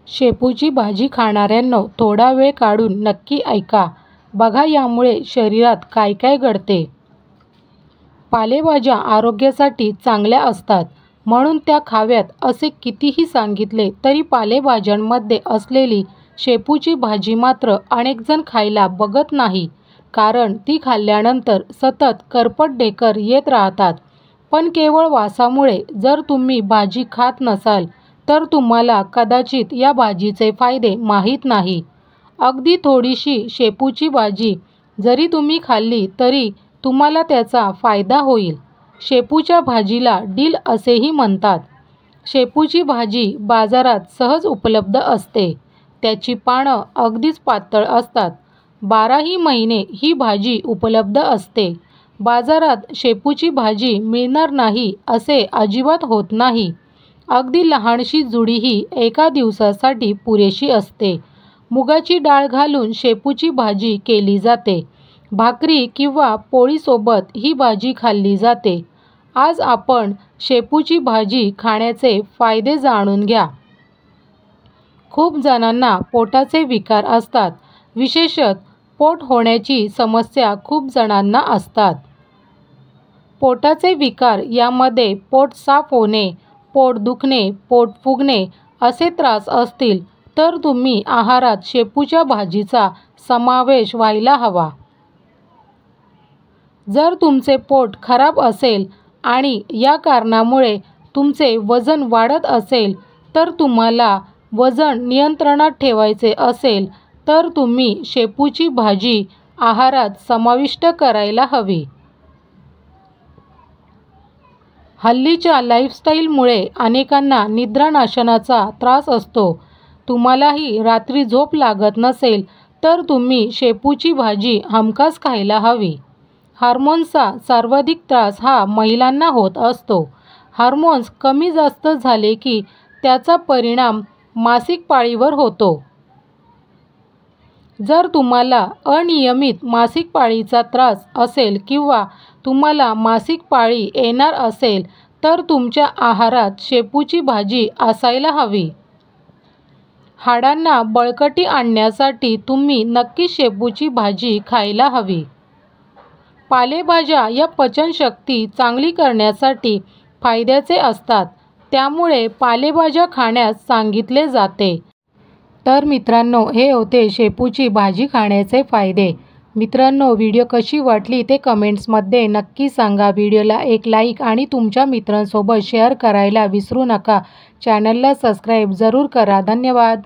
शेपूची भाजी खाणाऱ्यांनो थोडा वेळ काढून नक्की ऐका. बघा यामुळे शरीरात काय काय घडते. पालेभाज्या आरोग्यासाठी चांगल्या असतात म्हणून त्या खाव्यात असे कितीही सांगितले तरी पालेभाज्यांमध्ये असलेली शेपूची भाजी मात्र अनेकजण खायला बघत नाही. कारण ती खाल्ल्यानंतर सतत करपट ढेकर येत राहतात. पण केवळ वासामुळे जर तुम्ही भाजी खात नसाल तर तुम्हाला कदाचित या भाजीचे फायदे माहीत नाही. अगदी थोडीशी शेपूची भाजी जरी तुम्ही खाल्ली तरी तुम्हाला त्याचा फायदा होईल. शेपूच्या भाजीला डिल असेही म्हणतात. शेपूची भाजी बाजारात सहज उपलब्ध असते. त्याची पानं अगदीच पातळ असतात. 12ही महिने ही भाजी उपलब्ध असते. बाजारात शेपूची भाजी मिळणार नाही असे अजिबात होत नाही. अगदी लहानशी जुडीही एका दिवसासाठी पुरेशी असते. मुगाची डाळ घालून शेपूची भाजी केली जाते. भाकरी किंवा पोळीसोबत ही भाजी खाल्ली जाते. आज आपण शेपूची भाजी खाण्याचे फायदे जाणून घ्या. खूप जणांना पोटाचे विकार असतात. विशेषतः पोट होण्याची समस्या खूप जणांना असतात. पोटाचे विकार यामध्ये पोट साफ होणे, पोट दुखणे, पोट फुगणे असे त्रास असतील तर तुम्ही आहारात शेपूच्या भाजीचा समावेश व्हायला हवा. जर तुमचे पोट खराब असेल आणि या कारणामुळे तुमचे वजन वाढत असेल तर तुम्हाला वजन नियंत्रणात ठेवायचे असेल तर तुम्ही शेपूची भाजी आहारात समाविष्ट करायला हवी. हल्लीच्या लाईफस्टाईलमुळे अनेकांना निद्रानाशनाचा त्रास असतो. तुम्हालाही रात्री झोप लागत नसेल तर तुम्ही शेपूची भाजी हमखास खायला हवी. हार्मोन्सचा सर्वाधिक त्रास हा महिलांना होत असतो. हार्मोन्स कमी जास्त झाले की त्याचा परिणाम मासिक पाळीवर होतो. जर तुम्हाला अनियमित मासिक पाळीचा त्रास असेल किंवा तुम्हाला मासिक पाळी येणार असेल तर तुमच्या आहारात शेपूची भाजी असायला हवी. हाडांना बळकटी आणण्यासाठी तुम्ही नक्की शेपूची भाजी खायला हवी. पालेभाज्या या पचनशक्ती चांगली करण्यासाठी फायद्याचे असतात. त्यामुळे पालेभाज्या खाण्यास सांगितले जाते. तर मित्रांनो, हे होते शेपूची भाजी खाण्याचे फायदे. मित्रांनो, व्हिडिओ कशी वाटली ते कमेंट्समध्ये नक्की सांगा. व्हिडिओला एक लाईक आणि तुमच्या मित्रांसोबत शेअर करायला विसरू नका. चॅनलला सबस्क्राईब जरूर करा. धन्यवाद.